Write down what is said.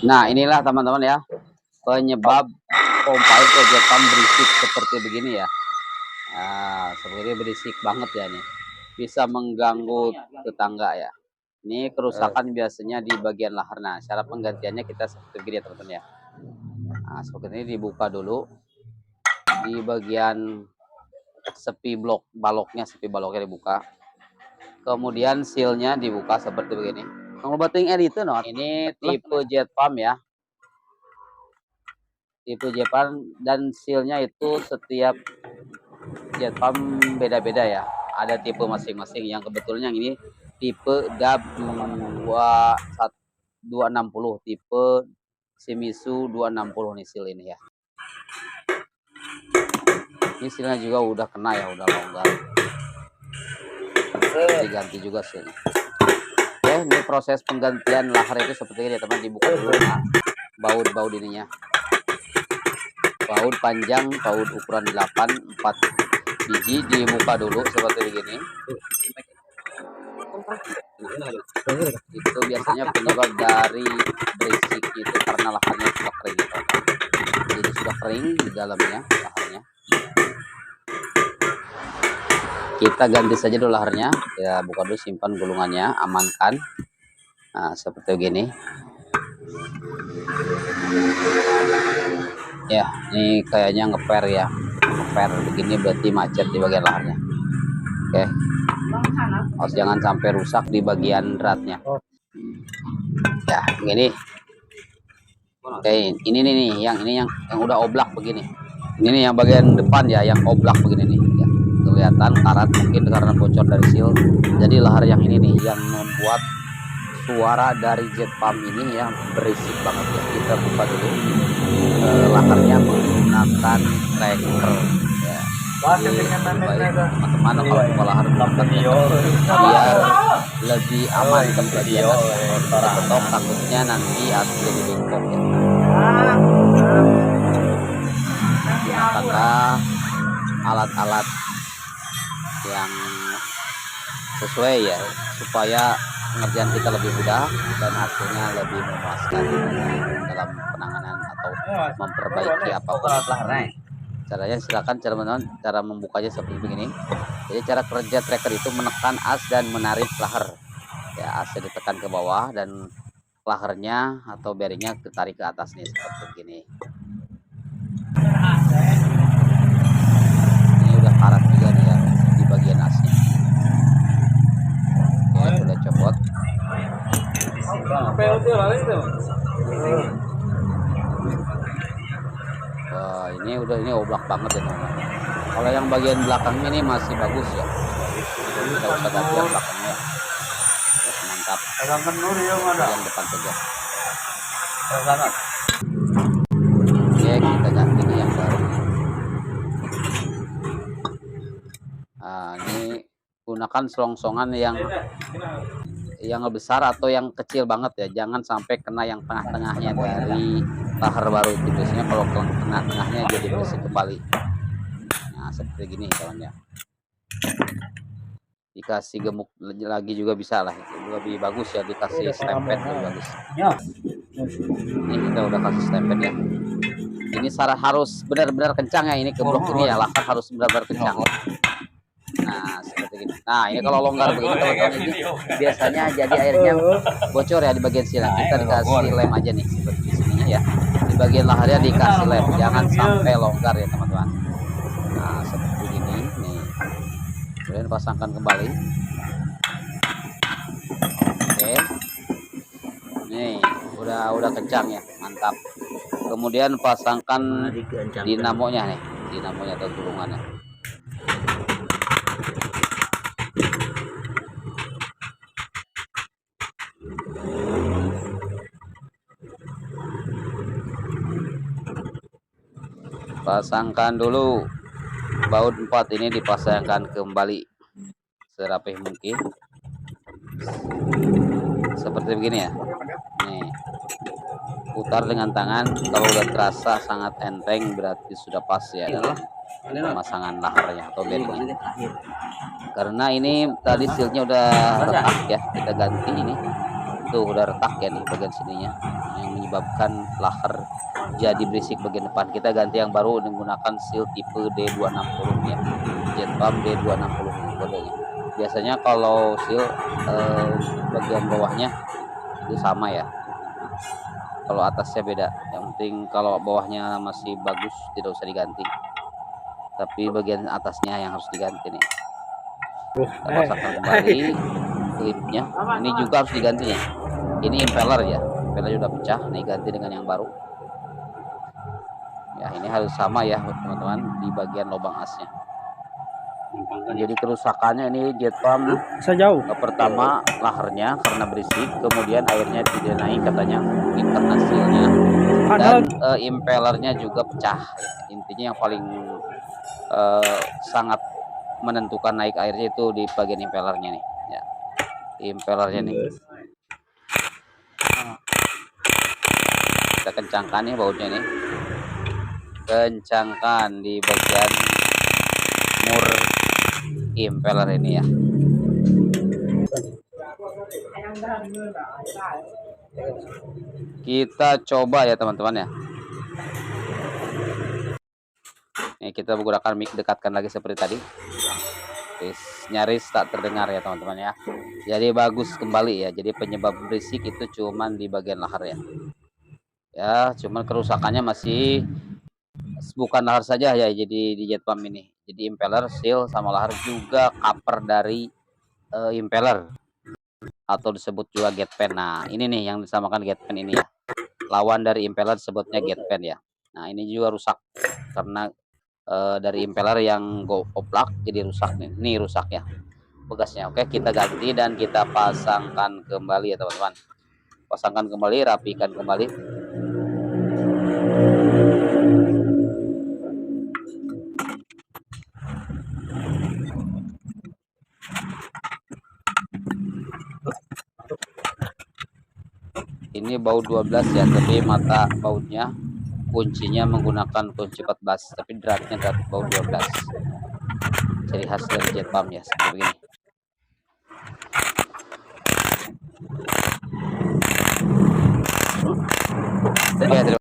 Nah, inilah teman-teman ya, penyebab pompa air kegiatan berisik seperti begini ya. Nah, seperti berisik banget ya ini. Bisa mengganggu tetangga ya. Ini kerusakan biasanya di bagian lahar. Nah, cara penggantiannya kita seperti begini ya teman-teman ya. Nah, seperti ini dibuka dulu di bagian sepi baloknya dibuka. Kemudian sealnya dibuka seperti begini. Ini tipe jet pump ya. Tipe jet pump dan sealnya itu setiap jet pump beda-beda ya. Ada tipe masing-masing. Yang kebetulan yang ini tipe DAB 260, tipe Shimizu 260 nih seal ini ya. Ini sealnya juga udah kena ya, udah longgar. Diganti juga sealnya. Oke, ini proses penggantian lahar itu seperti ini ya teman. Dibuka dulu nah, baut ininya. Baut panjang, baut ukuran 8, 4 biji dibuka dulu seperti begini. Itu biasanya penyebab dari berisik itu karena laharnya sudah kering gitu. Jadi sudah kering di dalamnya laharnya. Kita ganti saja dulu laharnya. Ya, buka dulu, simpan gulungannya, amankan. Nah, seperti begini. Ya, ini kayaknya ngeper ya. Ngeper begini berarti macet di bagian laharnya. Oke. Harus jangan sampai rusak di bagian dratnya. Ya, begini. Oke, ini nih yang udah oblak begini. Ini nih yang bagian depan ya, yang oblak begini nih. Ya, kelihatan karat mungkin karena bocor dari seal. Jadi lahar yang ini nih yang membuat suara dari jet pump ini yang berisik banget ya. Kita buka dulu laharnya menggunakan tracker ya. Teman-teman kalau buka lahar biar lebih aman di bagian ketok, takutnya nanti asli jadi bengkok ya. Gunakanlah alat-alat yang sesuai ya, supaya pengerjaan kita lebih mudah dan hasilnya lebih memuaskan dalam penanganan atau memperbaiki apapun. Caranya silakan cara membukanya seperti begini. Jadi cara kerja tracker itu menekan as dan menarik lahar. Ya, asnya ditekan ke bawah dan laharnya atau bearingnya ditarik ke atas nih seperti begini. Ini udah karat juga nih ya di bagian asnya. Oke, udah copot. Wah, ini oblak banget ya teman-teman. Kalau yang bagian belakangnya ini masih bagus ya. Jadi kita usah ganti yang belakangnya. Terus mantap. Yang depan saja. Oke, kita ganti nih yang baru. Nah, ini gunakan selongsongan yang besar atau yang kecil banget ya, jangan sampai kena yang tengah-tengahnya dari lahar baru itu. Biasanya kalau kena tengahnya jadi berisik kembali. Nah, seperti gini kawan ya. Dikasih gemuk lagi juga bisa lah, itu lebih bagus ya, dikasih stempet lebih bagus. Ini kita udah kasih stempet ya. Ini harus benar-benar kencang ya, ini ke blok ini ya, lahar harus benar-benar kencang. Nah, seperti ini. Nah, ini kalau longgar begini teman-teman, ini biasanya jadi airnya bocor ya di bagian sini. Kita dikasih lem aja nih seperti di sininya ya. Di bagian laharnya dikasih lem, jangan sampai longgar ya teman-teman. Nah, seperti ini nih. Kemudian pasangkan kembali. Oke. Nih, udah kencang ya, mantap. Kemudian pasangkan dinamonya nih, dinamonya atau gulungannya. Pasangkan dulu baut 4 ini, dipasangkan kembali serapih mungkin seperti begini ya. Nih, putar dengan tangan. Kalau udah terasa sangat enteng berarti sudah pas ya dalam pemasangan laharnya atau bearingnya. Karena ini tadi sealnya udah retak ya, kita ganti ini tuh udah retak ya nih bagian sininya, yang menyebabkan lahar jadi berisik bagian depan. Kita ganti yang baru menggunakan seal tipe D260 ya, jet pump D260 kodenya. Biasanya kalau seal bagian bawahnya itu sama ya, kalau atasnya beda. Yang penting kalau bawahnya masih bagus tidak usah diganti, tapi bagian atasnya yang harus diganti nih. Kita pasangkan kembali klipnya. Ini juga harus diganti ya. Ini impeller ya, impeller sudah pecah, nih ganti dengan yang baru ya. Ini harus sama ya teman-teman di bagian lubang asnya. Jadi kerusakannya ini jet pump sejauh pertama laharnya karena berisik, kemudian airnya tidak naik katanya mungkin karena sealnya, dan impellernya juga pecah ya. Intinya yang paling sangat menentukan naik airnya itu di bagian impellernya nih ya, impellernya nih. Kita kencangkan nih bautnya nih, kencangkan di bagian mur impeller ini ya. Kita coba ya teman-teman ya. Nih kita menggunakan mic, dekatkan lagi seperti tadi. Nyaris tak terdengar ya teman-teman ya. Jadi bagus kembali ya. Jadi penyebab berisik itu cuman di bagian lahar ya. Ya, cuman kerusakannya masih bukan lahar saja ya. Jadi di jet pump ini. Jadi impeller, seal sama lahar, juga cover dari impeller atau disebut juga gate pan. Nah, ini nih yang disamakan gate pan ini ya. Lawan dari impeller disebutnya gate pan ya. Nah, ini juga rusak karena dari impeller yang go oplak jadi rusak nih. Ini rusak ya bekasnya. Oke, kita ganti dan kita pasangkan kembali ya teman-teman. Pasangkan kembali, rapikan kembali. Ini baut 12 ya, tapi mata bautnya kuncinya menggunakan kunci 14, tapi dratnya drat baut 12. Ciri khas dari jet pump ya, seperti ini. Oke, terima